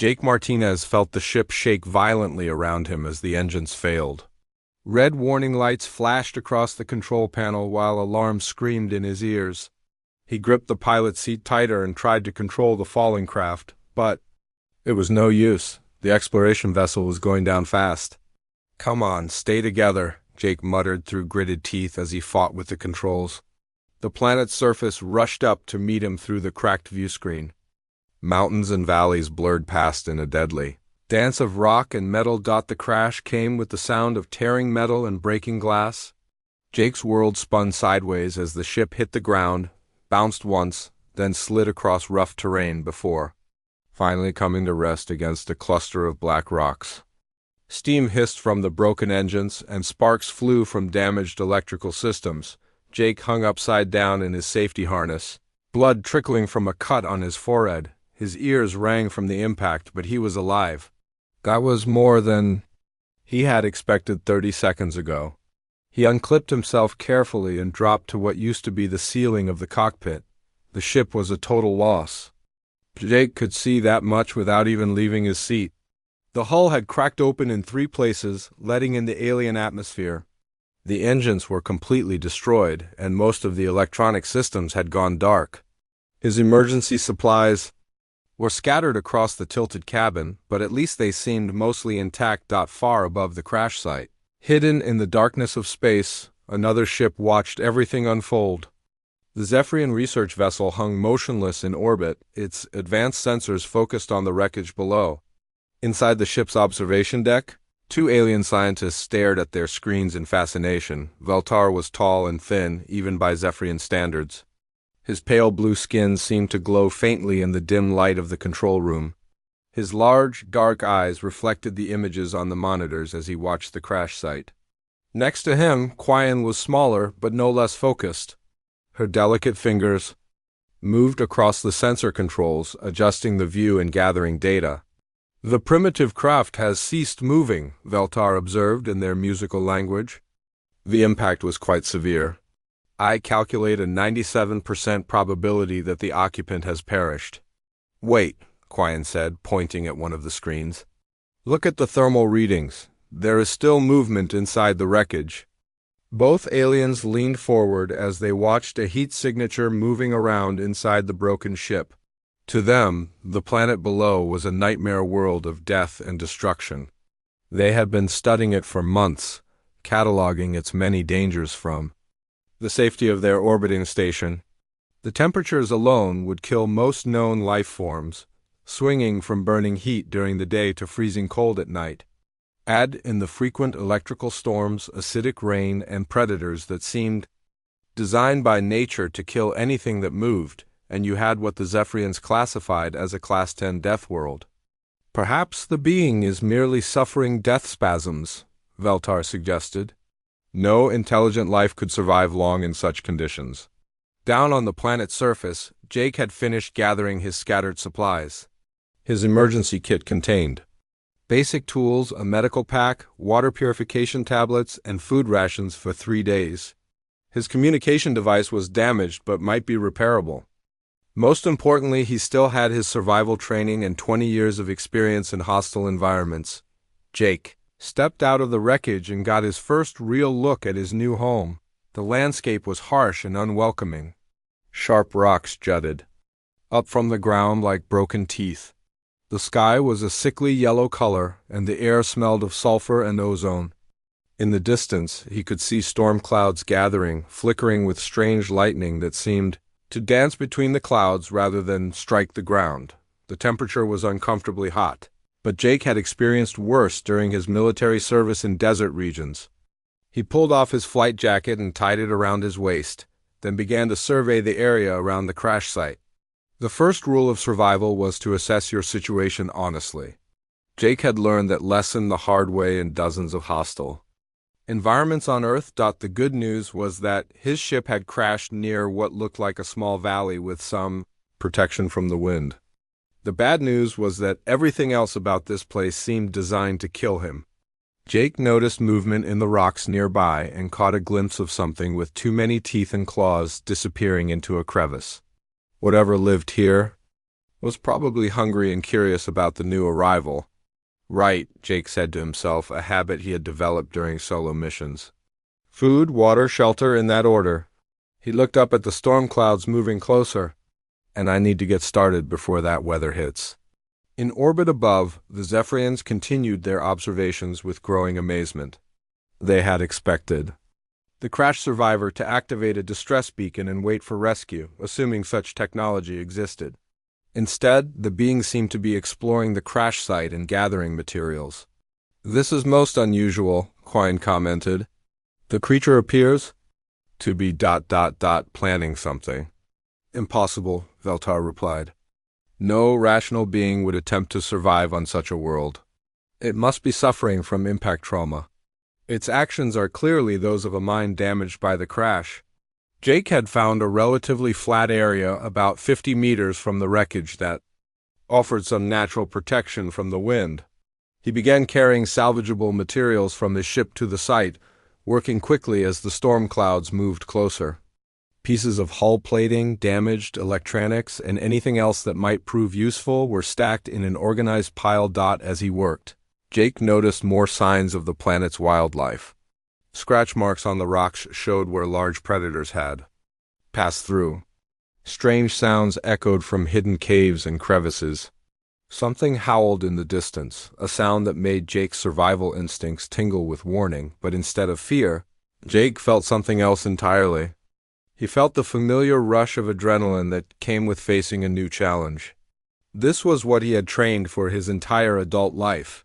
Jake Martinez felt the ship shake violently around him as the engines failed. Red warning lights flashed across the control panel while alarms screamed in his ears. He gripped the pilot's seat tighter and tried to control the falling craft, but it was no use. The exploration vessel was going down fast. "Come on, stay together," Jake muttered through gritted teeth as he fought with the controls. The planet's surface rushed up to meet him through the cracked viewscreen. Mountains and valleys blurred past in a deadly dance of rock and metal. The crash came with the sound of tearing metal and breaking glass. Jake's world spun sideways as the ship hit the ground, bounced once, then slid across rough terrain before finally coming to rest against a cluster of black rocks. Steam hissed from the broken engines, and sparks flew from damaged electrical systems. Jake hung upside down in his safety harness, blood trickling from a cut on his forehead. His ears rang from the impact, but he was alive. That was more than he had expected 30 seconds ago. He unclipped himself carefully and dropped to what used to be the ceiling of the cockpit. The ship was a total loss. Jake could see that much without even leaving his seat. The hull had cracked open in 3 places, letting in the alien atmosphere. The engines were completely destroyed, and most of the electronic systems had gone dark. His emergency supplies were scattered across the tilted cabin, but at least they seemed mostly intact. Far above the crash site, hidden in the darkness of space, another ship watched everything unfold. The Zephyrian research vessel hung motionless in orbit, its advanced sensors focused on the wreckage below. Inside the ship's observation deck, 2 alien scientists stared at their screens in fascination. Veltar was tall and thin, even by Zephyrian standards. His pale blue skin seemed to glow faintly in the dim light of the control room. His large, dark eyes reflected the images on the monitors as he watched the crash site. Next to him, Quian was smaller, but no less focused. Her delicate fingers moved across the sensor controls, adjusting the view and gathering data. "The primitive craft has ceased moving," Veltar observed in their musical language. "The impact was quite severe. I calculate a 97% probability that the occupant has perished." "Wait," Quian said, pointing at one of the screens. "Look at the thermal readings. There is still movement inside the wreckage." Both aliens leaned forward as they watched a heat signature moving around inside the broken ship. To them, the planet below was a nightmare world of death and destruction. They had been studying it for months, cataloging its many dangers from the safety of their orbiting station. The temperatures alone would kill most known life forms, swinging from burning heat during the day to freezing cold at night. Add in the frequent electrical storms, acidic rain, and predators that seemed designed by nature to kill anything that moved, and you had what the Zephyrians classified as a Class 10 death world. "Perhaps the being is merely suffering death spasms," Veltar suggested. "No intelligent life could survive long in such conditions." Down on the planet's surface, Jake had finished gathering his scattered supplies. His emergency kit contained basic tools, a medical pack, water purification tablets, and food rations for 3 days. His communication device was damaged but might be repairable. Most importantly, he still had his survival training and 20 years of experience in hostile environments. Jake stepped out of the wreckage and got his first real look at his new home. The landscape was harsh and unwelcoming. Sharp rocks jutted up from the ground like broken teeth. The sky was a sickly yellow color, and the air smelled of sulfur and ozone. In the distance, he could see storm clouds gathering, flickering with strange lightning that seemed to dance between the clouds rather than strike the ground. The temperature was uncomfortably hot, but Jake had experienced worse during his military service in desert regions. He pulled off his flight jacket and tied it around his waist, then began to survey the area around the crash site. The first rule of survival was to assess your situation honestly. Jake had learned that lesson the hard way in dozens of hostile environments on Earth. The good news was that his ship had crashed near what looked like a small valley with some protection from the wind. The bad news was that everything else about this place seemed designed to kill him. Jake noticed movement in the rocks nearby and caught a glimpse of something with too many teeth and claws disappearing into a crevice. Whatever lived here Was probably hungry and curious about the new arrival. Right, Jake said to himself, a habit he had developed during solo missions. Food, water, shelter, in that order. He looked up at the storm clouds moving closer. And I need to get started before that weather hits. In orbit above, the Zephyrians continued their observations with growing amazement. They had expected the crash survivor to activate a distress beacon and wait for rescue, assuming such technology existed. Instead, the beings seemed to be exploring the crash site and gathering materials. This is most unusual, Quine commented. The creature appears to be planning something. Impossible, Veltar replied. No rational being would attempt to survive on such a world. It must be suffering from impact trauma. Its actions are clearly those of a mind damaged by the crash. Jake had found a relatively flat area about 50 meters from the wreckage that offered some natural protection from the wind. He began carrying salvageable materials from his ship to the site, working quickly as the storm clouds moved closer. Pieces of hull plating, damaged electronics, and anything else that might prove useful were stacked in an organized pile. As he worked, Jake noticed more signs of the planet's wildlife. Scratch marks on the rocks showed where large predators had passed through. Strange sounds echoed from hidden caves and crevices. Something howled in the distance, a sound that made Jake's survival instincts tingle with warning, but instead of fear, Jake felt something else entirely. He felt the familiar rush of adrenaline that came with facing a new challenge. This was what he had trained for his entire adult life.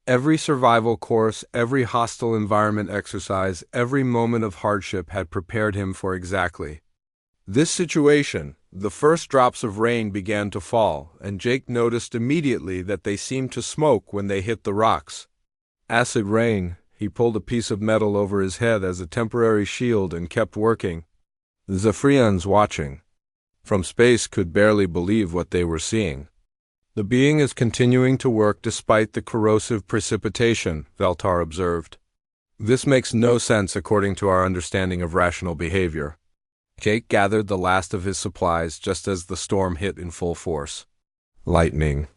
Every survival course, every hostile environment exercise, every moment of hardship had prepared him for exactly this situation. The first drops of rain began to fall, and Jake noticed immediately that they seemed to smoke when they hit the rocks. Acid rain. He pulled a piece of metal over his head as a temporary shield and kept working. The Zephyrians watching from space could barely believe what they were seeing. The being is continuing to work despite the corrosive precipitation, Veltar observed. This makes no sense according to our understanding of rational behavior. Jake gathered the last of his supplies just as the storm hit in full force. Lightning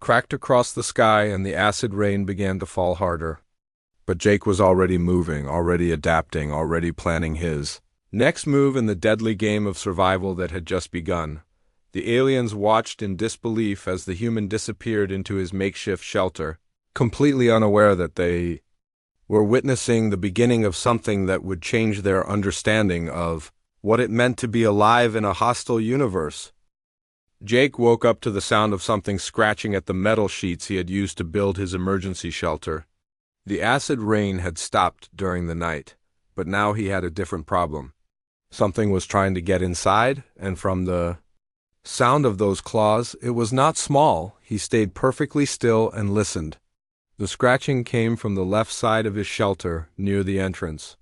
cracked across the sky and the acid rain began to fall harder. But Jake was already moving, already adapting, already planning his next move in the deadly game of survival that had just begun. The aliens watched in disbelief as the human disappeared into his makeshift shelter, completely unaware that they were witnessing the beginning of something that would change their understanding of what it meant to be alive in a hostile universe. Jake woke up to the sound of something scratching at the metal sheets he had used to build his emergency shelter. The acid rain had stopped during the night, but now he had a different problem. Something was trying to get inside, and from the sound of those claws, it was not small. He stayed perfectly still and listened. The scratching came from the left side of his shelter, near the entrance.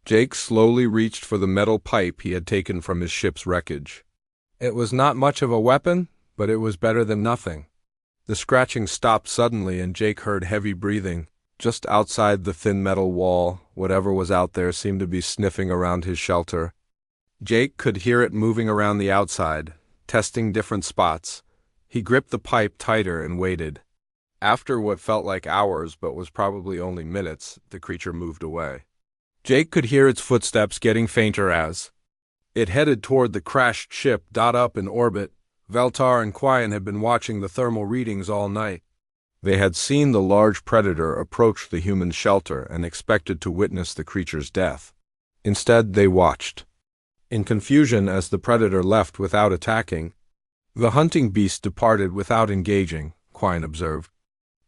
Jake slowly reached for the metal pipe he had taken from his ship's wreckage. It was not much of a weapon, but it was better than nothing. The scratching stopped suddenly and Jake heard heavy breathing. Just outside the thin metal wall, whatever was out there seemed to be sniffing around his shelter. Jake could hear it moving around the outside, testing different spots. He gripped the pipe tighter and waited. After what felt like hours but was probably only minutes, the creature moved away. Jake could hear its footsteps getting fainter as it headed toward the crashed ship. Up in orbit, Veltar and Quine had been watching the thermal readings all night. They had seen the large predator approach the human shelter and expected to witness the creature's death. Instead, they watched in confusion as the predator left without attacking. The hunting beast departed without engaging, Quine observed.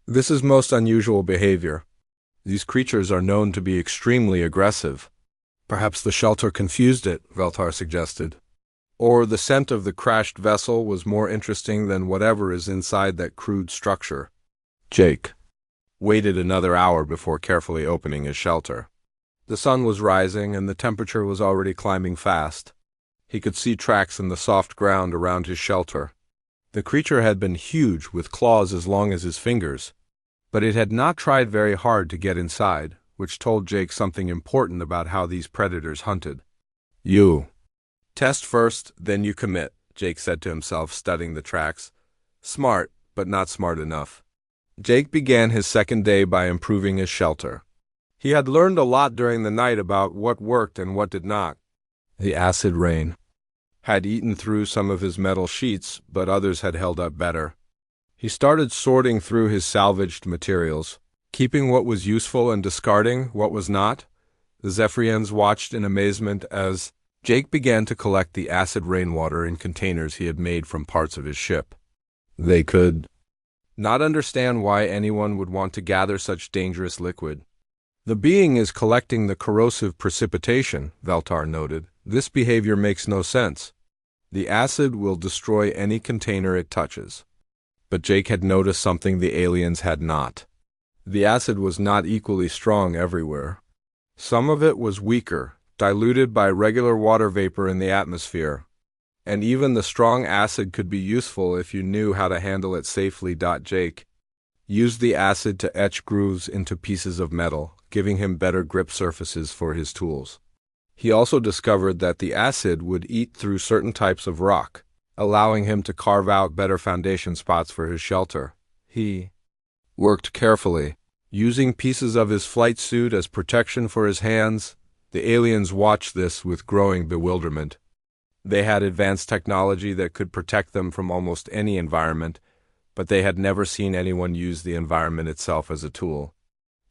This is most unusual behavior. These creatures are known to be extremely aggressive. Perhaps the shelter confused it, Veltar suggested. Or the scent of the crashed vessel was more interesting than whatever is inside that crude structure. Jake waited another hour before carefully opening his shelter. The sun was rising and the temperature was already climbing fast. He could see tracks in the soft ground around his shelter. The creature had been huge, with claws as long as his fingers, but it had not tried very hard to get inside, which told Jake something important about how these predators hunted. You test first, then you commit, Jake said to himself, studying the tracks. Smart, but not smart enough. Jake began his second day by improving his shelter. He had learned a lot during the night about what worked and what did not. The acid rain had eaten through some of his metal sheets, but others had held up better. He started sorting through his salvaged materials, keeping what was useful and discarding what was not. The Zephyrians watched in amazement as Jake began to collect the acid rainwater in containers he had made from parts of his ship. They could not understand why anyone would want to gather such dangerous liquid. The being is collecting the corrosive precipitation, Veltar noted. This behavior makes no sense. The acid will destroy any container it touches. But Jake had noticed something the aliens had not. The acid was not equally strong everywhere. Some of it was weaker, diluted by regular water vapor in the atmosphere. And even the strong acid could be useful if you knew how to handle it safely. Jake used the acid to etch grooves into pieces of metal, giving him better grip surfaces for his tools. He also discovered that the acid would eat through certain types of rock, allowing him to carve out better foundation spots for his shelter. He worked carefully, using pieces of his flight suit as protection for his hands. The aliens watched this with growing bewilderment. They had advanced technology that could protect them from almost any environment, but they had never seen anyone use the environment itself as a tool.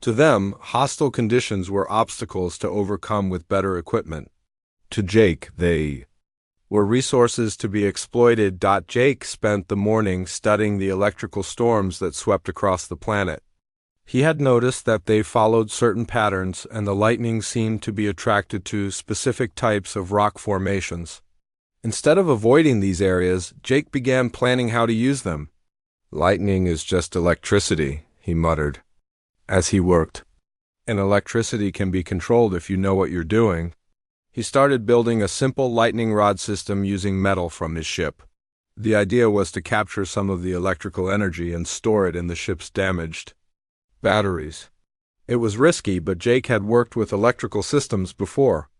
To them, hostile conditions were obstacles to overcome with better equipment. To Jake, they were resources to be exploited. Jake spent the morning studying the electrical storms that swept across the planet. He had noticed that they followed certain patterns, and the lightning seemed to be attracted to specific types of rock formations. Instead of avoiding these areas, Jake began planning how to use them. Lightning is just electricity, he muttered as he worked. And electricity can be controlled if you know what you're doing. He started building a simple lightning rod system using metal from his ship. The idea was to capture some of the electrical energy and store it in the ship's damaged batteries. It was risky, but Jake had worked with electrical systems before.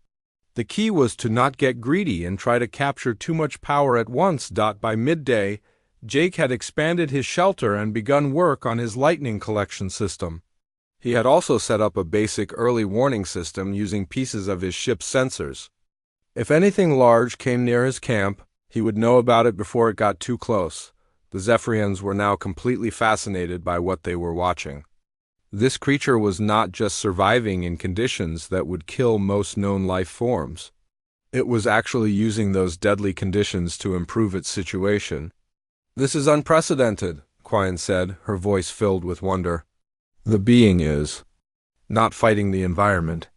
The key was to not get greedy and try to capture too much power at once. By midday, Jake had expanded his shelter and begun work on his lightning collection system. He had also set up a basic early warning system using pieces of his ship's sensors. If anything large came near his camp, he would know about it before it got too close. The Zephyrians were now completely fascinated by what they were watching. This creature was not just surviving in conditions that would kill most known life forms. It was actually using those deadly conditions to improve its situation. "This is unprecedented," Quine said, her voice filled with wonder. "The being is not fighting the environment.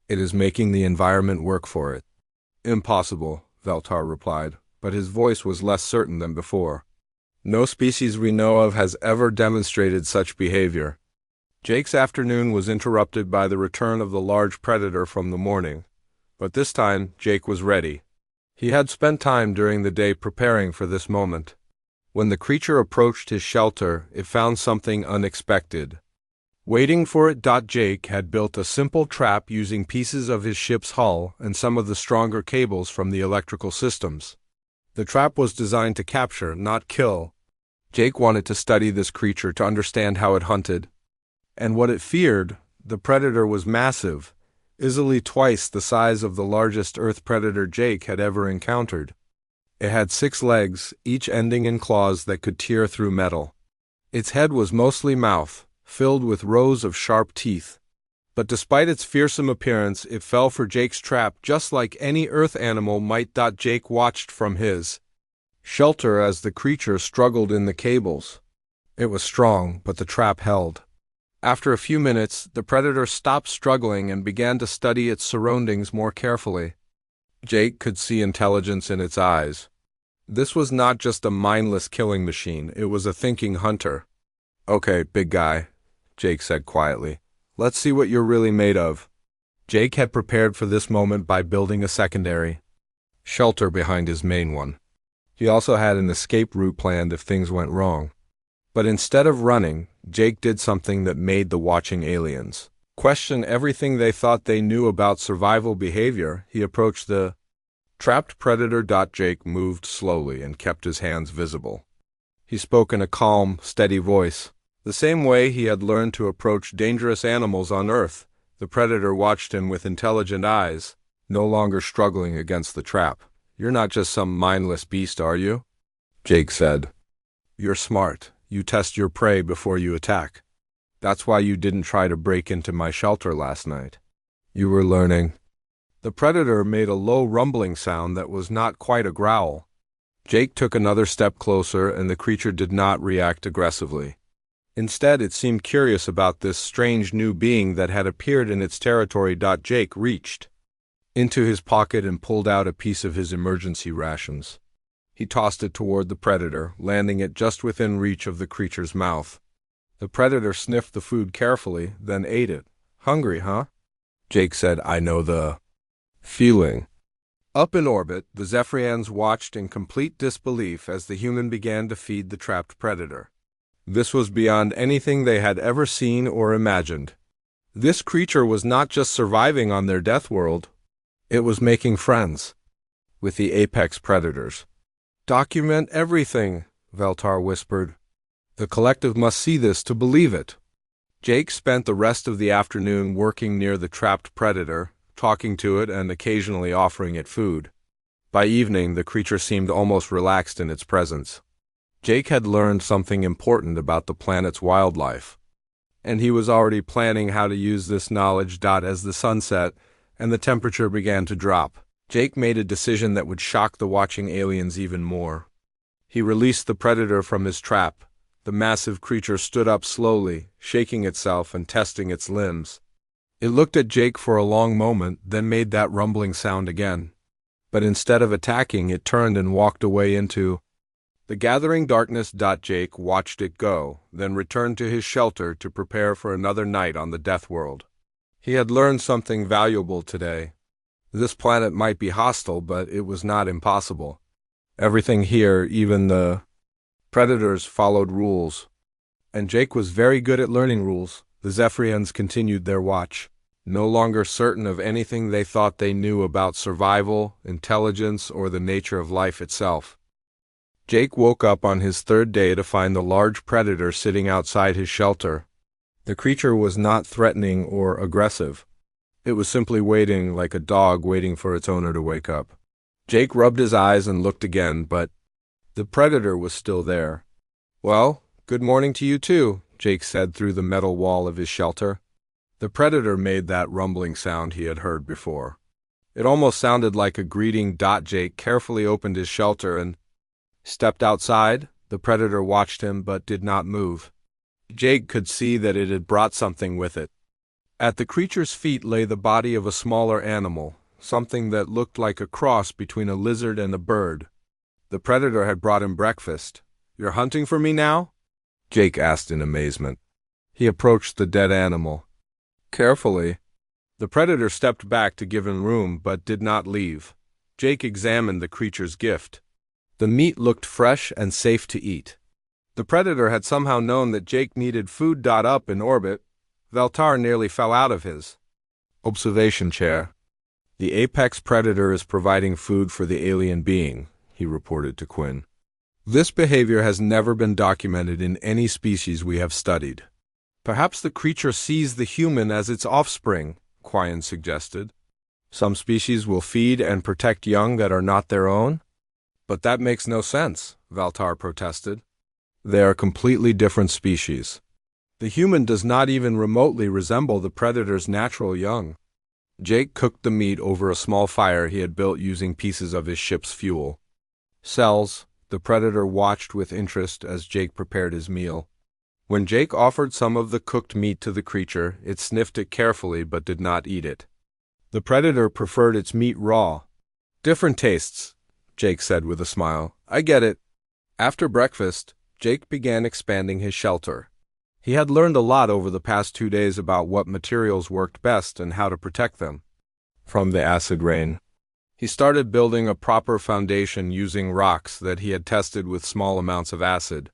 It is making the environment work for it." "Impossible," Veltar replied, but his voice was less certain than before. "No species we know of has ever demonstrated such behavior." Jake's afternoon was interrupted by the return of the large predator from the morning, but this time Jake was ready. He had spent time during the day preparing for this moment. When the creature approached his shelter, it found something unexpected. Waiting for it, Jake had built a simple trap using pieces of his ship's hull and some of the stronger cables from the electrical systems. The trap was designed to capture, not kill. Jake wanted to study this creature to understand how it hunted and what it feared. The predator was massive, easily twice the size of the largest earth predator Jake had ever encountered. It had 6 legs, each ending in claws that could tear through metal. Its head was mostly mouth, filled with rows of sharp teeth. But despite its fearsome appearance, it fell for Jake's trap just like any earth animal might. Jake watched from his shelter as the creature struggled in the cables. It was strong, but the trap held. After a few minutes, the predator stopped struggling and began to study its surroundings more carefully. Jake could see intelligence in its eyes. This was not just a mindless killing machine, it was a thinking hunter. "Okay, big guy," Jake said quietly. "Let's see what you're really made of." Jake had prepared for this moment by building a secondary shelter behind his main one. He also had an escape route planned if things went wrong. But instead of running, Jake did something that made the watching aliens question everything they thought they knew about survival behavior. He approached the trapped predator. Jake moved slowly and kept his hands visible. He spoke in a calm, steady voice. The same way he had learned to approach dangerous animals on Earth, the predator watched him with intelligent eyes, no longer struggling against the trap. "You're not just some mindless beast, are you?" Jake said. "You're smart. You test your prey before you attack. That's why you didn't try to break into my shelter last night. You were learning." The predator made a low rumbling sound that was not quite a growl. Jake took another step closer, and the creature did not react aggressively. Instead, it seemed curious about this strange new being that had appeared in its territory. Jake reached into his pocket and pulled out a piece of his emergency rations. He tossed it toward the predator, landing it just within reach of the creature's mouth. The predator sniffed the food carefully, then ate it. "Hungry, huh?" Jake said. "I know the feeling." Up in orbit, the Zephyrians watched in complete disbelief as the human began to feed the trapped predator. This was beyond anything they had ever seen or imagined. This creature was not just surviving on their death world, it was making friends with the apex predators. "Document everything," Veltar whispered. "The collective must see this to believe it." Jake spent the rest of the afternoon working near the trapped predator, talking to it and occasionally offering it food. By evening, the creature seemed almost relaxed in its presence. Jake had learned something important about the planet's wildlife, and he was already planning how to use this knowledge. As the sun set and the temperature began to drop, Jake made a decision that would shock the watching aliens even more. He released the predator from his trap. The massive creature stood up slowly, shaking itself and testing its limbs. It looked at Jake for a long moment, then made that rumbling sound again. But instead of attacking, it turned and walked away into the gathering darkness. Jake watched it go, then returned to his shelter to prepare for another night on the Death World. He had learned something valuable today. This planet might be hostile, but it was not impossible. Everything here, even the predators, followed rules. And Jake was very good at learning rules. The Zephyrians continued their watch, no longer certain of anything they thought they knew about survival, intelligence, or the nature of life itself. Jake woke up on his third day to find the large predator sitting outside his shelter. The creature was not threatening or aggressive. It was simply waiting, like a dog waiting for its owner to wake up. Jake rubbed his eyes and looked again, but the predator was still there. "Well, good morning to you too," Jake said through the metal wall of his shelter. The predator made that rumbling sound he had heard before. It almost sounded like a greeting. Jake carefully opened his shelter and stepped outside. The predator watched him but did not move. Jake could see that it had brought something with it. At the creature's feet lay the body of a smaller animal, something that looked like a cross between a lizard and a bird. The predator had brought him breakfast. "You're hunting for me now?" Jake asked in amazement. He approached the dead animal carefully. The predator stepped back to give him room but did not leave. Jake examined the creature's gift. The meat looked fresh and safe to eat. The predator had somehow known that Jake needed food. Up in orbit, Veltar nearly fell out of his observation chair. "The apex predator is providing food for the alien being," he reported to Quinn. "This behavior has never been documented in any species we have studied." "Perhaps the creature sees the human as its offspring," Quinn suggested. "Some species will feed and protect young that are not their own?" "But that makes no sense," Veltar protested. "They are completely different species. The human does not even remotely resemble the predator's natural young." Jake cooked the meat over a small fire he had built using pieces of his ship's fuel cells. The predator watched with interest as Jake prepared his meal. When Jake offered some of the cooked meat to the creature, it sniffed it carefully but did not eat it. The predator preferred its meat raw. "Different tastes," Jake said with a smile. "I get it." After breakfast, Jake began expanding his shelter. He had learned a lot over the past 2 days about what materials worked best and how to protect them from the acid rain. He started building a proper foundation using rocks that he had tested with small amounts of acid.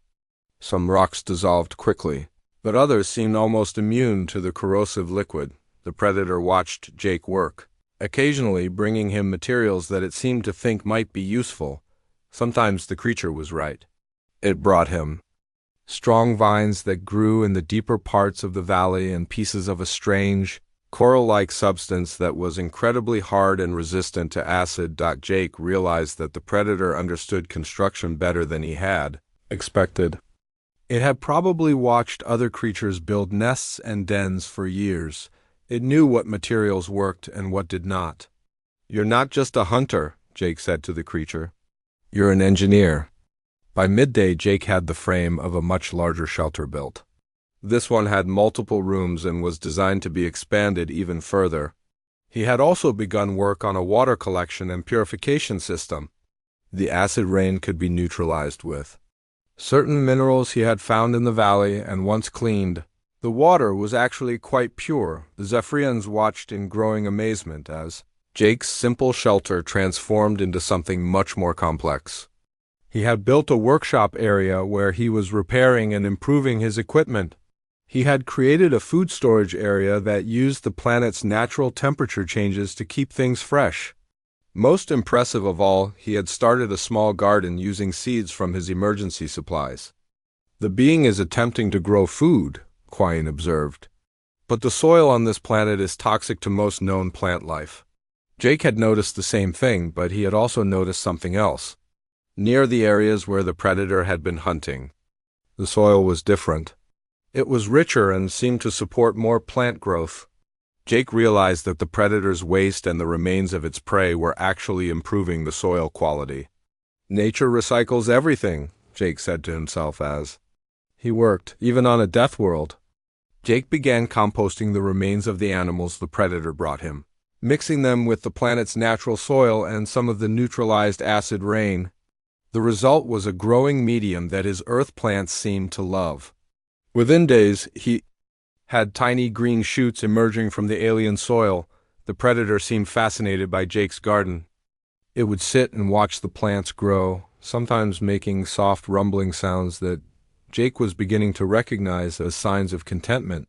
Some rocks dissolved quickly, but others seemed almost immune to the corrosive liquid. The predator watched Jake work, occasionally bringing him materials that it seemed to think might be useful. Sometimes the creature was right. it brought him. Strong vines that grew in the deeper parts of the valley and pieces of a strange, coral-like substance that was incredibly hard and resistant to acid. Jake realized that the predator understood construction better than he had expected. It had probably watched other creatures build nests and dens for years. It knew what materials worked and what did not. "You're not just a hunter," Jake said to the creature. "You're an engineer." By midday, Jake had the frame of a much larger shelter built. This one had multiple rooms and was designed to be expanded even further. He had also begun work on a water collection and purification system. The acid rain could be neutralized with certain minerals he had found in the valley, and once cleaned, the water was actually quite pure. The Zephyrians watched in growing amazement as Jake's simple shelter transformed into something much more complex. He had built a workshop area where he was repairing and improving his equipment. He had created a food storage area that used the planet's natural temperature changes to keep things fresh. Most impressive of all, he had started a small garden using seeds from his emergency supplies. "The being is attempting to grow food," Quine observed. "But the soil on this planet is toxic to most known plant life." Jake had noticed the same thing, but he had also noticed something else. Near the areas where the predator had been hunting, the soil was different. It was richer and seemed to support more plant growth. Jake realized that the predator's waste and the remains of its prey were actually improving the soil quality. "Nature recycles everything," Jake said to himself as he worked, even on a death world. Jake began composting the remains of the animals the predator brought him, mixing them with the planet's natural soil and some of the neutralized acid rain. The result was a growing medium that his earth plants seemed to love. Within days, he had tiny green shoots emerging from the alien soil. The predator seemed fascinated by Jake's garden. It would sit and watch the plants grow, sometimes making soft rumbling sounds that Jake was beginning to recognize as signs of contentment.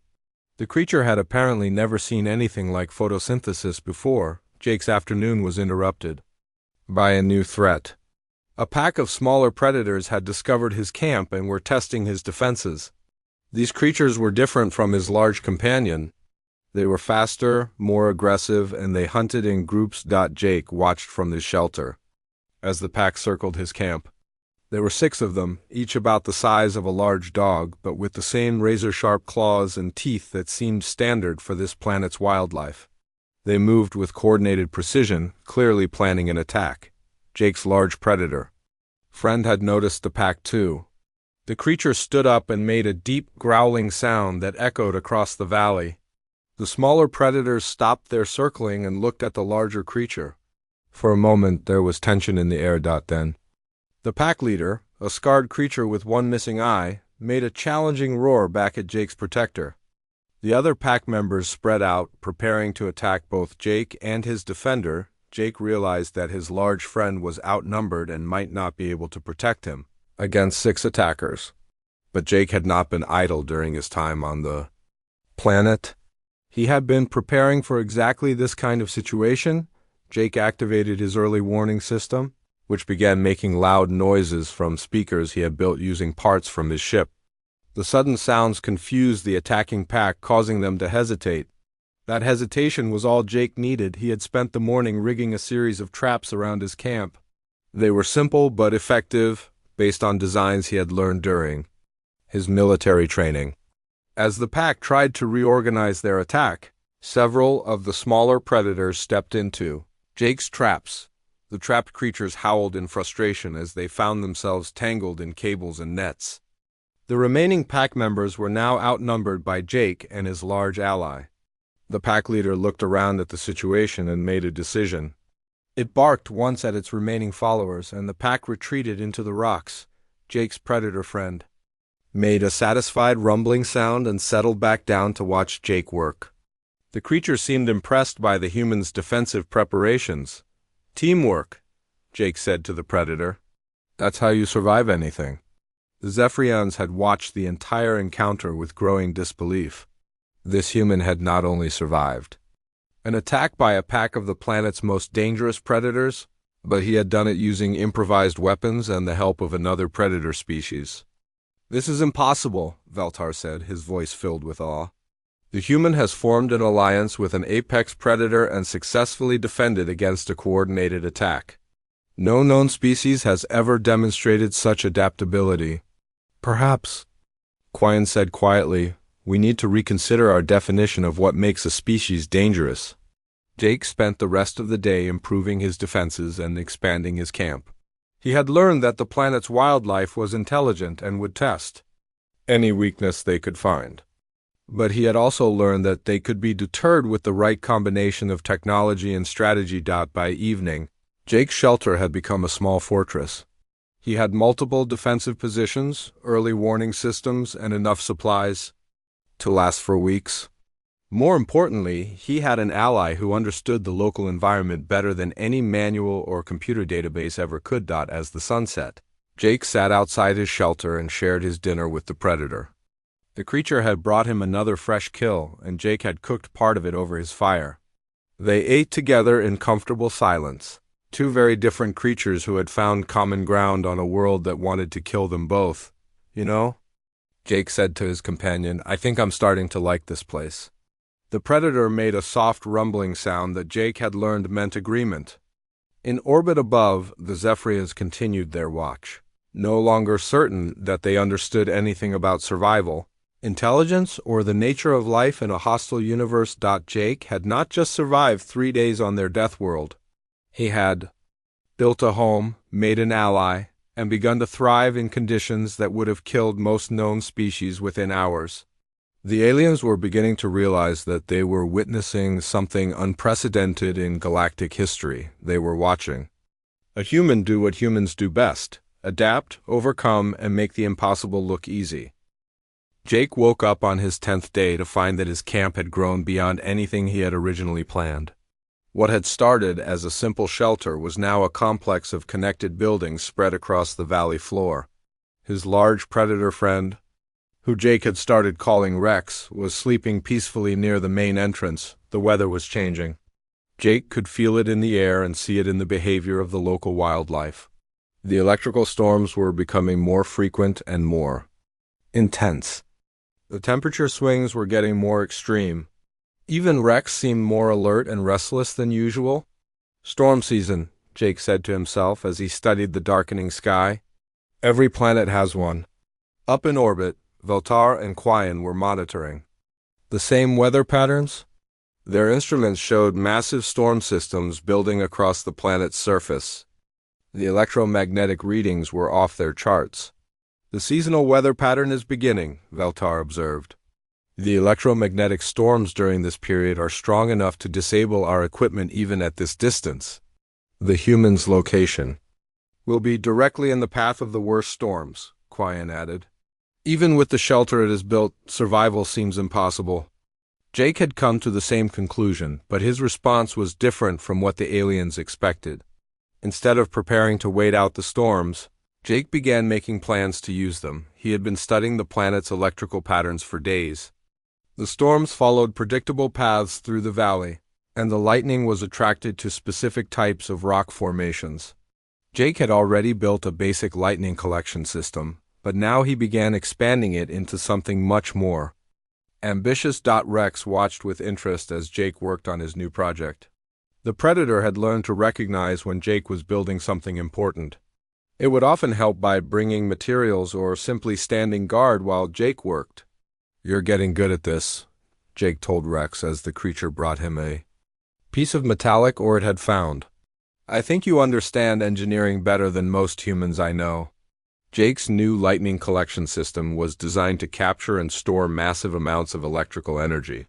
The creature had apparently never seen anything like photosynthesis before. Jake's afternoon was interrupted by a new threat. A pack of smaller predators had discovered his camp and were testing his defenses. These creatures were different from his large companion. They were faster, more aggressive, and they hunted in groups. Jake watched from his shelter as the pack circled his camp. There were 6 of them, each about the size of a large dog, but with the same razor-sharp claws and teeth that seemed standard for this planet's wildlife. They moved with coordinated precision, clearly planning an attack. Jake's large predator friend had noticed the pack too. The creature stood up and made a deep, growling sound that echoed across the valley. The smaller predators stopped their circling and looked at the larger creature. For a moment, there was tension in the air. Then the pack leader, a scarred creature with one missing eye, made a challenging roar back at Jake's protector. The other pack members spread out, preparing to attack both Jake and his defender. Jake realized that his large friend was outnumbered and might not be able to protect him against 6 attackers. But Jake had not been idle during his time on the planet. He had been preparing for exactly this kind of situation. Jake activated his early warning system, which began making loud noises from speakers he had built using parts from his ship. The sudden sounds confused the attacking pack, causing them to hesitate. That hesitation was all Jake needed. He had spent the morning rigging a series of traps around his camp. They were simple but effective, based on designs he had learned during his military training. As the pack tried to reorganize their attack, several of the smaller predators stepped into Jake's traps. The trapped creatures howled in frustration as they found themselves tangled in cables and nets. The remaining pack members were now outnumbered by Jake and his large ally. The pack leader looked around at the situation and made a decision. It barked once at its remaining followers, and the pack retreated into the rocks. Jake's predator friend made a satisfied rumbling sound and settled back down to watch Jake work. The creature seemed impressed by the human's defensive preparations. "Teamwork," Jake said to the predator. "That's how you survive anything." The Zephyrians had watched the entire encounter with growing disbelief. This human had not only survived an attack by a pack of the planet's most dangerous predators, but he had done it using improvised weapons and the help of another predator species. "This is impossible," Veltar said, his voice filled with awe. "The human has formed an alliance with an apex predator and successfully defended against a coordinated attack. No known species has ever demonstrated such adaptability." "Perhaps," Quian said quietly, "we need to reconsider our definition of what makes a species dangerous." Jake spent the rest of the day improving his defenses and expanding his camp. He had learned that the planet's wildlife was intelligent and would test any weakness they could find. But he had also learned that they could be deterred with the right combination of technology and strategy. By evening, Jake's shelter had become a small fortress. He had multiple defensive positions, early warning systems, and enough supplies to last for weeks. More importantly, he had an ally who understood the local environment better than any manual or computer database ever could. As the sun set, Jake sat outside his shelter and shared his dinner with the predator. The creature had brought him another fresh kill, and Jake had cooked part of it over his fire. They ate together in comfortable silence, two very different creatures who had found common ground on a world that wanted to kill them both. "You know," Jake said to his companion, "I think I'm starting to like this place." The predator made a soft rumbling sound that Jake had learned meant agreement. In orbit above, the Zephyrians continued their watch, no longer certain that they understood anything about survival, intelligence, or the nature of life in a hostile universe. Jake had not just survived 3 days on their death world. He had built a home, made an ally, and begun to thrive in conditions that would have killed most known species within hours. The aliens were beginning to realize that they were witnessing something unprecedented in galactic history. They were watching a human do what humans do best: adapt, overcome, and make the impossible look easy. Jake woke up on his 10th day to find that his camp had grown beyond anything he had originally planned. What had started as a simple shelter was now a complex of connected buildings spread across the valley floor. His large predator friend, who Jake had started calling Rex, was sleeping peacefully near the main entrance. The weather was changing. Jake could feel it in the air and see it in the behavior of the local wildlife. The electrical storms were becoming more frequent and more intense. The temperature swings were getting more extreme. Even Rex seemed more alert and restless than usual. "Storm season," Jake said to himself as he studied the darkening sky. "Every planet has one." Up in orbit, Veltar and Quian were monitoring. The same weather patterns? Their instruments showed massive storm systems building across the planet's surface. The electromagnetic readings were off their charts. "The seasonal weather pattern is beginning," Veltar observed. "The electromagnetic storms during this period are strong enough to disable our equipment even at this distance. The human's location will be directly in the path of the worst storms," Quian added. "Even with the shelter it has built, survival seems impossible." Jake had come to the same conclusion, but his response was different from what the aliens expected. Instead of preparing to wait out the storms, Jake began making plans to use them. He had been studying the planet's electrical patterns for days. The storms followed predictable paths through the valley, and the lightning was attracted to specific types of rock formations. Jake had already built a basic lightning collection system, but now he began expanding it into something much more ambitious. Rex watched with interest as Jake worked on his new project. The predator had learned to recognize when Jake was building something important. It would often help by bringing materials or simply standing guard while Jake worked. "You're getting good at this," Jake told Rex as the creature brought him a piece of metallic ore it had found. "I think you understand engineering better than most humans I know." Jake's new lightning collection system was designed to capture and store massive amounts of electrical energy.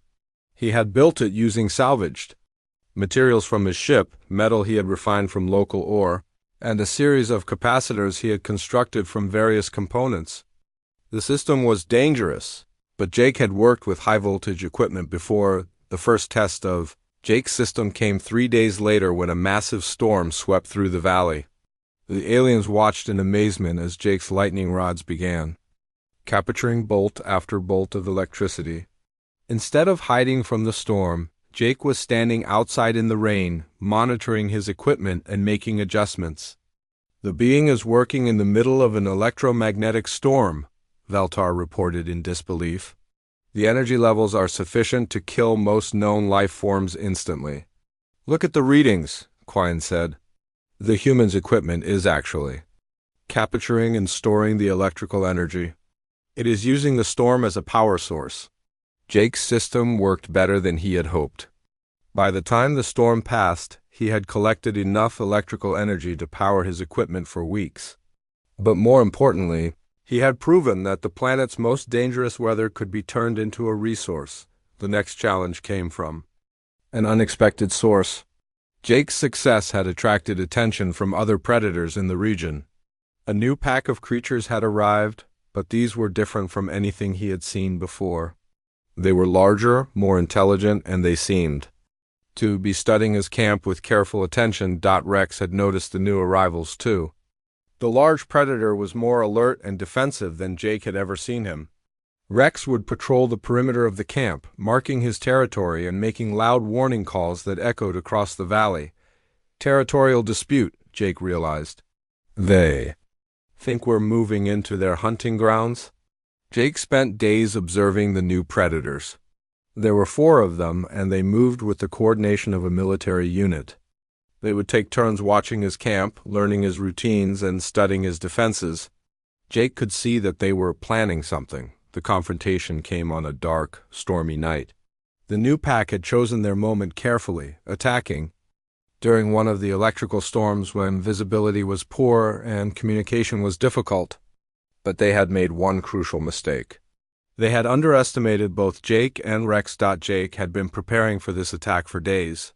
He had built it using salvaged materials from his ship, metal he had refined from local ore, and a series of capacitors he had constructed from various components. The system was dangerous, but Jake had worked with high-voltage equipment before. The first test of Jake's system came 3 days later when a massive storm swept through the valley. The aliens watched in amazement as Jake's lightning rods began capturing bolt after bolt of electricity. Instead of hiding from the storm, Jake was standing outside in the rain, monitoring his equipment and making adjustments. "The being is working in the middle of an electromagnetic storm," Valtar reported in disbelief. "The energy levels are sufficient to kill most known life forms instantly." "Look at the readings," Quine said. "The human's equipment is actually capturing and storing the electrical energy. It is using the storm as a power source." Jake's system worked better than he had hoped. By the time the storm passed, he had collected enough electrical energy to power his equipment for weeks. But more importantly, he had proven that the planet's most dangerous weather could be turned into a resource. The next challenge came from an unexpected source. Jake's success had attracted attention from other predators in the region. A new pack of creatures had arrived, but these were different from anything he had seen before. They were larger, more intelligent, and they seemed to be studying his camp with careful attention. Rex had noticed the new arrivals too. The large predator was more alert and defensive than Jake had ever seen him. Rex would patrol the perimeter of the camp, marking his territory and making loud warning calls that echoed across the valley. Territorial dispute, Jake realized. They think we're moving into their hunting grounds? Jake spent days observing the new predators. There were 4 of them, and they moved with the coordination of a military unit. They would take turns watching his camp, learning his routines, and studying his defenses. Jake could see that they were planning something. The confrontation came on a dark, stormy night. The new pack had chosen their moment carefully, attacking during one of the electrical storms when visibility was poor and communication was difficult. But they had made one crucial mistake. They had underestimated both Jake and Rex. Jake had been preparing for this attack for days.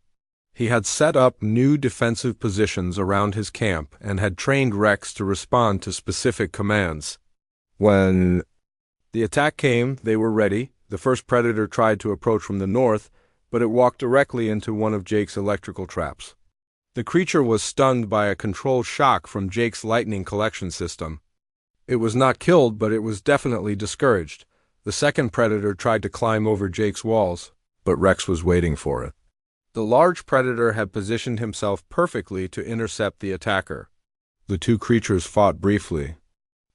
He had set up new defensive positions around his camp and had trained Rex to respond to specific commands. When the attack came, they were ready. The first predator tried to approach from the north, but it walked directly into one of Jake's electrical traps. The creature was stunned by a controlled shock from Jake's lightning collection system. It was not killed, but it was definitely discouraged. The second predator tried to climb over Jake's walls, but Rex was waiting for it. The large predator had positioned himself perfectly to intercept the attacker. The 2 creatures fought briefly,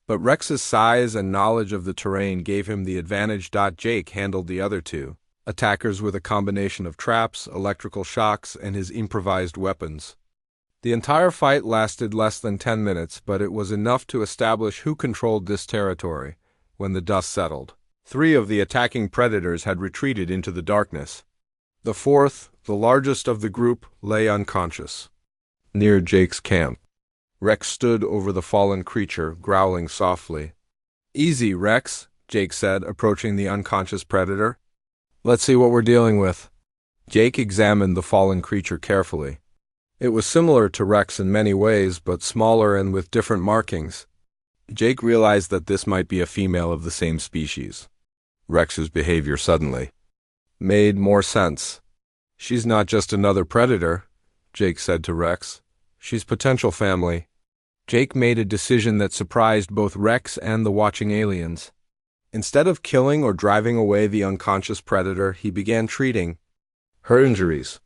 but Rex's size and knowledge of the terrain gave him the advantage. Jake handled the other 2 attackers with a combination of traps, electrical shocks, and his improvised weapons. The entire fight lasted less than 10 minutes, but it was enough to establish who controlled this territory. When the dust settled, 3 of the attacking predators had retreated into the darkness. The 4th, the largest of the group, lay unconscious near Jake's camp. Rex stood over the fallen creature, growling softly. "Easy, Rex," Jake said, approaching the unconscious predator. "Let's see what we're dealing with." Jake examined the fallen creature carefully. It was similar to Rex in many ways, but smaller and with different markings. Jake realized that this might be a female of the same species. Rex's behavior suddenly made more sense. "She's not just another predator," Jake said to Rex. "She's potential family." Jake made a decision that surprised both Rex and the watching aliens. Instead of killing or driving away the unconscious predator, he began treating her injuries.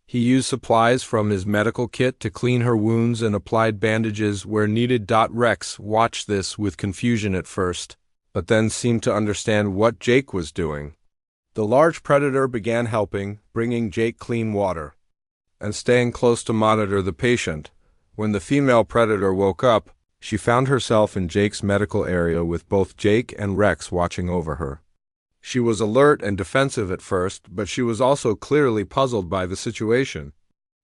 He used supplies from his medical kit to clean her wounds and applied bandages where needed. Rex watched this with confusion at first, but then seemed to understand what Jake was doing. The large predator began helping, bringing Jake clean water and staying close to monitor the patient. When the female predator woke up, she found herself in Jake's medical area with both Jake and Rex watching over her. She was alert and defensive at first, but she was also clearly puzzled by the situation.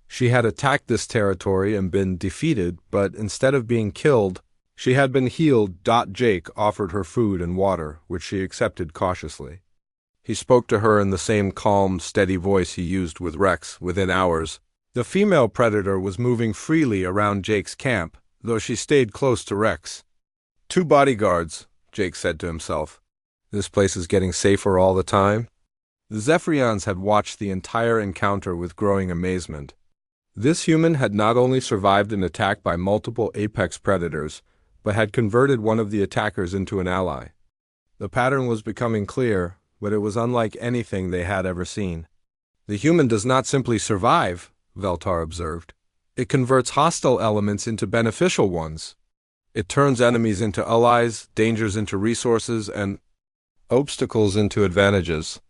She had attacked this territory and been defeated, but instead of being killed, she had been healed. Jake offered her food and water, which she accepted cautiously. He spoke to her in the same calm, steady voice he used with Rex. Within hours, the female predator was moving freely around Jake's camp, though she stayed close to Rex. 2 bodyguards, Jake said to himself. This place is getting safer all the time. The Zephyrians had watched the entire encounter with growing amazement. This human had not only survived an attack by multiple apex predators, but had converted one of the attackers into an ally. The pattern was becoming clear, but it was unlike anything they had ever seen. The human does not simply survive, Veltar observed. It converts hostile elements into beneficial ones. It turns enemies into allies, dangers into resources, and obstacles into advantages.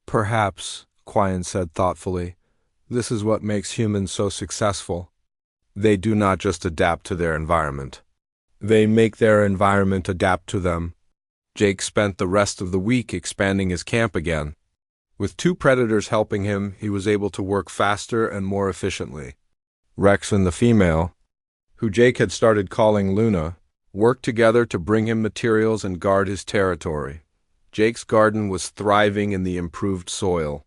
Perhaps, Quian said thoughtfully, this is what makes humans so successful. They do not just adapt to their environment. They make their environment adapt to them. Jake spent the rest of the week expanding his camp again. With 2 predators helping him, he was able to work faster and more efficiently. Rex and the female, who Jake had started calling Luna, worked together to bring him materials and guard his territory. Jake's garden was thriving in the improved soil.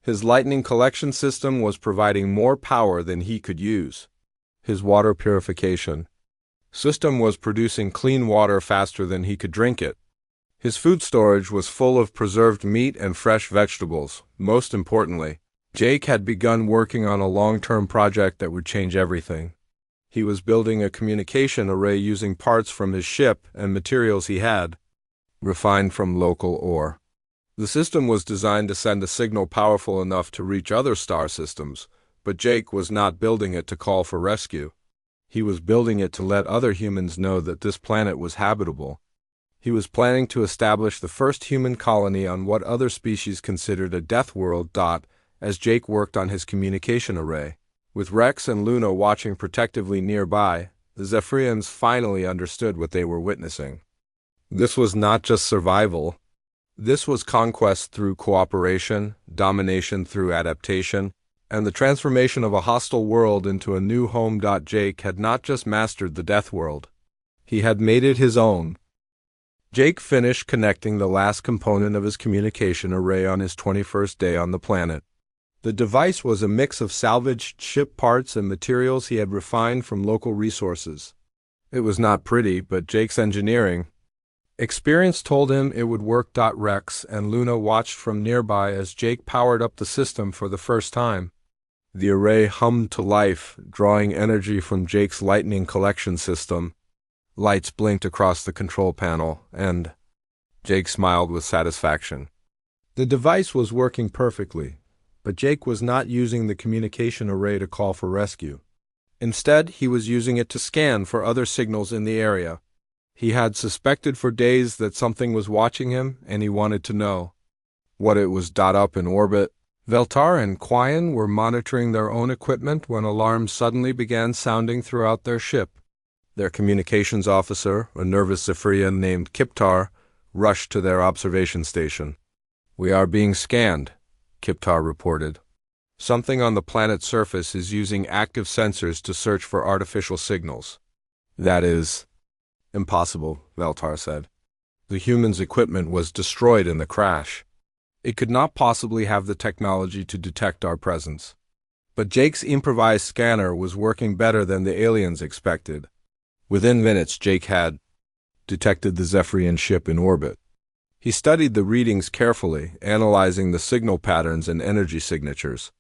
His lightning collection system was providing more power than he could use. His water purification system was producing clean water faster than he could drink it. His food storage was full of preserved meat and fresh vegetables. Most importantly, Jake had begun working on a long-term project that would change everything. He was building a communication array using parts from his ship and materials he had refined from local ore. The system was designed to send a signal powerful enough to reach other star systems, but Jake was not building it to call for rescue. He was building it to let other humans know that this planet was habitable. He was planning to establish the first human colony on what other species considered a death world. As Jake worked on his communication array, with Rex and Luna watching protectively nearby, the Zephyrians finally understood what they were witnessing. This was not just survival. This was conquest through cooperation, domination through adaptation, and the transformation of a hostile world into a new home. Jake had not just mastered the death world. He had made it his own. Jake finished connecting the last component of his communication array on his 21st day on the planet. The device was a mix of salvaged ship parts and materials he had refined from local resources. It was not pretty, but Jake's engineering experience told him it would work. Rex and Luna watched from nearby as Jake powered up the system for the first time. The array hummed to life, drawing energy from Jake's lightning collection system. Lights blinked across the control panel, and Jake smiled with satisfaction. The device was working perfectly, but Jake was not using the communication array to call for rescue. Instead, he was using it to scan for other signals in the area. He had suspected for days that something was watching him, and he wanted to know what it was. Up in orbit, Veltar and Quian were monitoring their own equipment when alarms suddenly began sounding throughout their ship. Their communications officer, a nervous Zephyrian named Kiptar, rushed to their observation station. "We are being scanned," Kiptar reported. "Something on the planet's surface is using active sensors to search for artificial signals." "That is impossible," Veltar said. "The human's equipment was destroyed in the crash. It could not possibly have the technology to detect our presence." But Jake's improvised scanner was working better than the aliens expected. Within minutes, Jake had detected the Zephyrian ship in orbit. He studied the readings carefully, analyzing the signal patterns and energy signatures.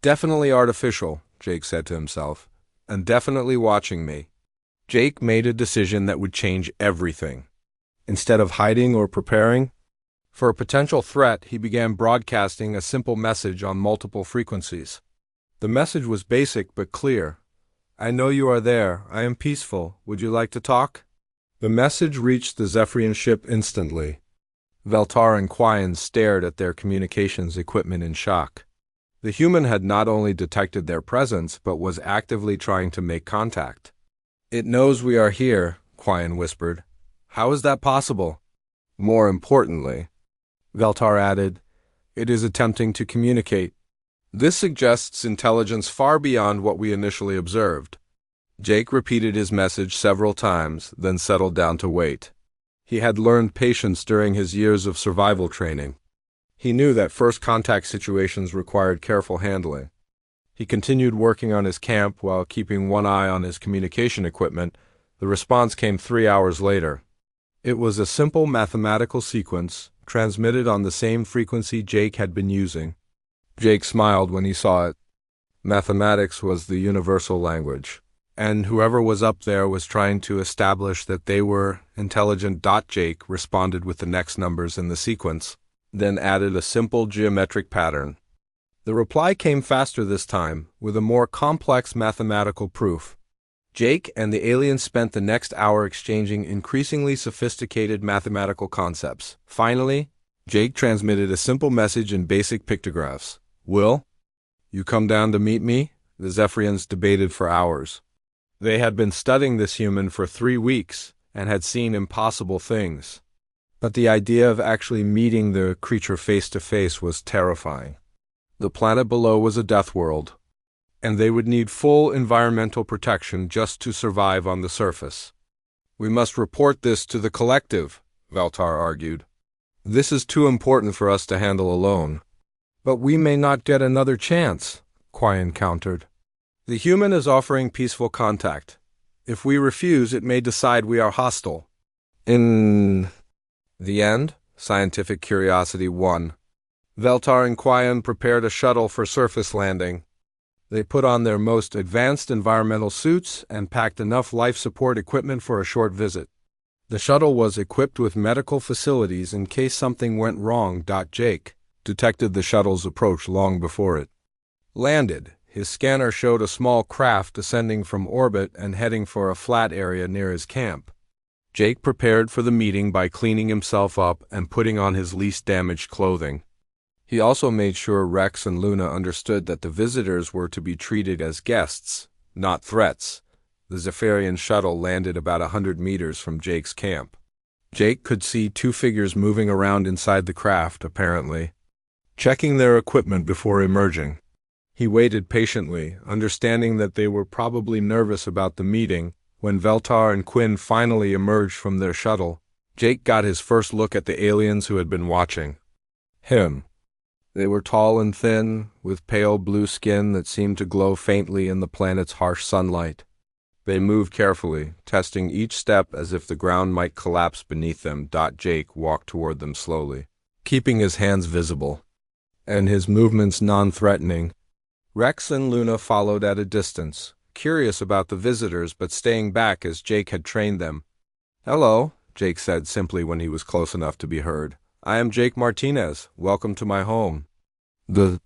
"Definitely artificial," Jake said to himself, "and definitely watching me." Jake made a decision that would change everything. Instead of hiding or preparing for a potential threat, he began broadcasting a simple message on multiple frequencies. The message was basic but clear. "I know you are there. I am peaceful. Would you like to talk?" The message reached the Zephyrian ship instantly. Veltar and Quian stared at their communications equipment in shock. The human had not only detected their presence, but was actively trying to make contact. "It knows we are here," Quian whispered. "How is that possible?" "More importantly," Veltar added, "it is attempting to communicate. This suggests intelligence far beyond what we initially observed." Jake repeated his message several times, then settled down to wait. He had learned patience during his years of survival training. He knew that first contact situations required careful handling. He continued working on his camp while keeping one eye on his communication equipment. The response came 3 hours later. It was a simple mathematical sequence, transmitted on the same frequency Jake had been using. Jake smiled when he saw it. Mathematics was the universal language, and whoever was up there was trying to establish that they were intelligent. Jake responded with the next numbers in the sequence, then added a simple geometric pattern. The reply came faster this time, with a more complex mathematical proof. Jake and the aliens spent the next hour exchanging increasingly sophisticated mathematical concepts. Finally, Jake transmitted a simple message in basic pictographs. "Will, you come down to meet me?" The Zephyrians debated for hours. They had been studying this human for 3 weeks and had seen impossible things. But the idea of actually meeting the creature face to face was terrifying. The planet below was a death world, and they would need full environmental protection just to survive on the surface. "We must report this to the collective," Valtar argued. "This is too important for us to handle alone." "But we may not get another chance," Quian countered. "The human is offering peaceful contact. If we refuse, it may decide we are hostile." In the end, scientific curiosity won. Veltar and Quian prepared a shuttle for surface landing. They put on their most advanced environmental suits and packed enough life support equipment for a short visit. The shuttle was equipped with medical facilities in case something went wrong. Jake detected the shuttle's approach long before it landed. His scanner showed a small craft descending from orbit and heading for a flat area near his camp. Jake prepared for the meeting by cleaning himself up and putting on his least damaged clothing. He also made sure Rex and Luna understood that the visitors were to be treated as guests, not threats. The Zephyrian shuttle landed about 100 meters from Jake's camp. Jake could see 2 figures moving around inside the craft, apparently, checking their equipment before emerging. He waited patiently, understanding that they were probably nervous about the meeting. When Veltar and Quinn finally emerged from their shuttle, Jake got his first look at the aliens who had been watching him. They were tall and thin, with pale blue skin that seemed to glow faintly in the planet's harsh sunlight. They moved carefully, testing each step as if the ground might collapse beneath them. Jake walked toward them slowly, keeping his hands visible, and his movements non-threatening. Rex and Luna followed at a distance, curious about the visitors but staying back as Jake had trained them. "Hello," Jake said simply when he was close enough to be heard. "I am Jake Martinez. Welcome to my home." The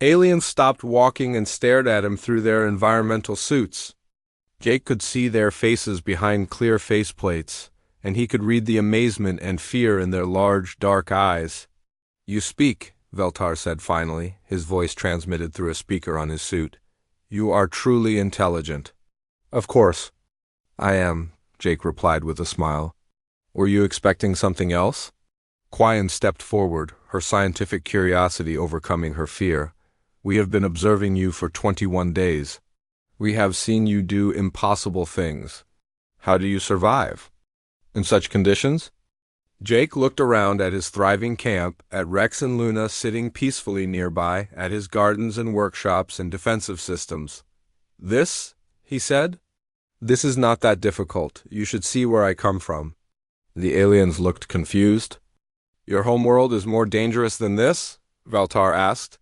aliens stopped walking and stared at him through their environmental suits. Jake could see their faces behind clear faceplates, and he could read the amazement and fear in their large, dark eyes. "You speak," Veltar said finally, his voice transmitted through a speaker on his suit. "You are truly intelligent." "Of course I am," Jake replied with a smile. "Were you expecting something else?" Quian stepped forward, her scientific curiosity overcoming her fear. "We have been observing you for 21 days. We have seen you do impossible things. How do you survive in such conditions?" Jake looked around at his thriving camp, at Rex and Luna sitting peacefully nearby, at his gardens and workshops and defensive systems. "This," he said, "this is not that difficult. You should see where I come from." The aliens looked confused. "Your homeworld is more dangerous than this?" Valtar asked.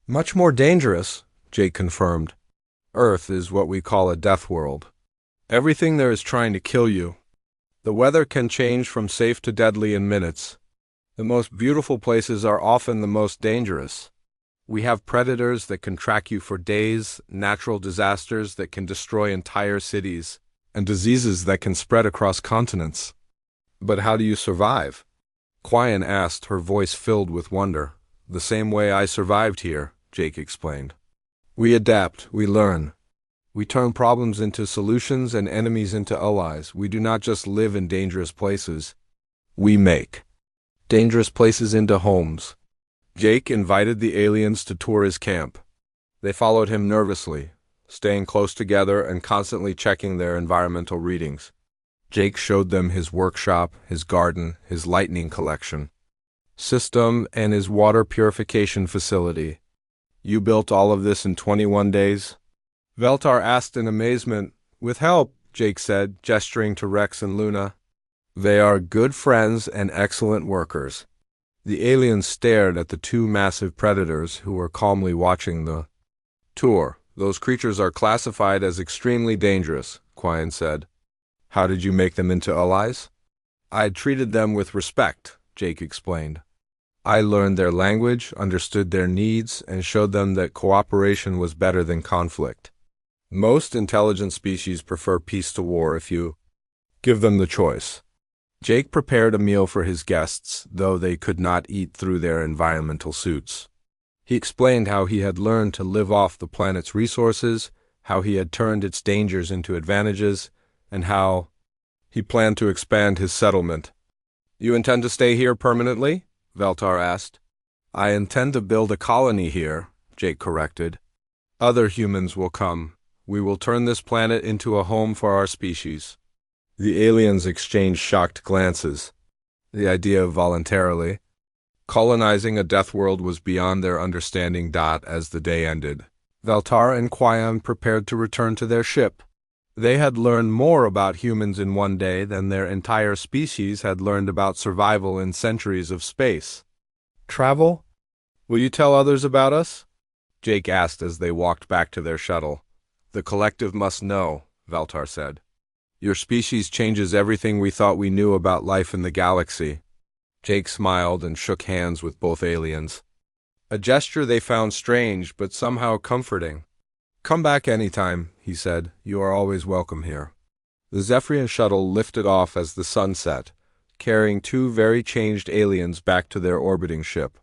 "Much more dangerous," Jake confirmed. "Earth is what we call a death world. Everything there is trying to kill you. The weather can change from safe to deadly in minutes. The most beautiful places are often the most dangerous. We have predators that can track you for days, natural disasters that can destroy entire cities, and diseases that can spread across continents." "But how do you survive?" Quian asked, her voice filled with wonder. "The same way I survived here," Jake explained. "We adapt, we learn. We turn problems into solutions and enemies into allies. We do not just live in dangerous places. We make dangerous places into homes." Jake invited the aliens to tour his camp. They followed him nervously, staying close together and constantly checking their environmental readings. Jake showed them his workshop, his garden, his lightning collection system, and his water purification facility. "You built all of this in 21 days?" Veltar asked in amazement. "With help," Jake said, gesturing to Rex and Luna. "They are good friends and excellent workers." The aliens stared at the 2 massive predators who were calmly watching the tour. "Those creatures are classified as extremely dangerous," Quian said. "How did you make them into allies?" "I treated them with respect," Jake explained. I learned their language, understood their needs, and showed them that cooperation was better than conflict. Most intelligent species prefer peace to war if you give them the choice. Jake prepared a meal for his guests, though they could not eat through their environmental suits. He explained how he had learned to live off the planet's resources, how he had turned its dangers into advantages, and how he planned to expand his settlement. "You intend to stay here permanently?" Veltar asked. "I intend to build a colony here," Jake corrected. "Other humans will come. We will turn this planet into a home for our species." The aliens exchanged shocked glances. The idea of voluntarily colonizing a death world was beyond their understanding. As the day ended, Veltar and Quion prepared to return to their ship. They had learned more about humans in one day than their entire species had learned about survival in centuries of space travel. "Will you tell others about us?" Jake asked as they walked back to their shuttle. "The collective must know," Veltar said. "Your species changes everything we thought we knew about life in the galaxy." Jake smiled and shook hands with both aliens, a gesture they found strange but somehow comforting. "Come back anytime," he said. "You are always welcome here." The Zephyrian shuttle lifted off as the sun set, carrying two very changed aliens back to their orbiting ship.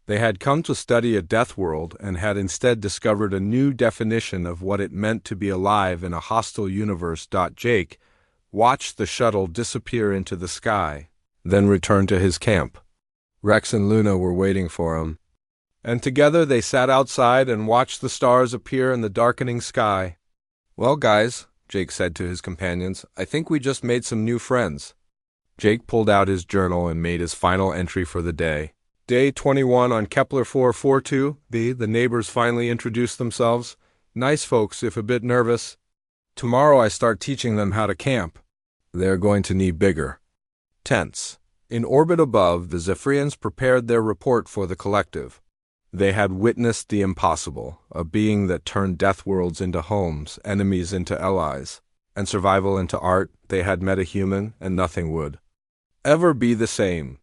They had come to study a death world and had instead discovered a new definition of what it meant to be alive in a hostile universe. Jake watched the shuttle disappear into the sky, then return to his camp. Rex and Luna were waiting for him, and together they sat outside and watched the stars appear in the darkening sky. "Well, guys," Jake said to his companions, "I think we just made some new friends." Jake pulled out his journal and made his final entry for the day. Day 21 on Kepler 442b. The neighbors finally introduced themselves. "Nice folks, if a bit nervous. Tomorrow I start teaching them how to camp. They're going to need bigger tents." In orbit above, the Zephyrians prepared their report for the collective. They had witnessed the impossible, a being that turned death worlds into homes, enemies into allies, and survival into art. They had met a human, and nothing would ever be the same.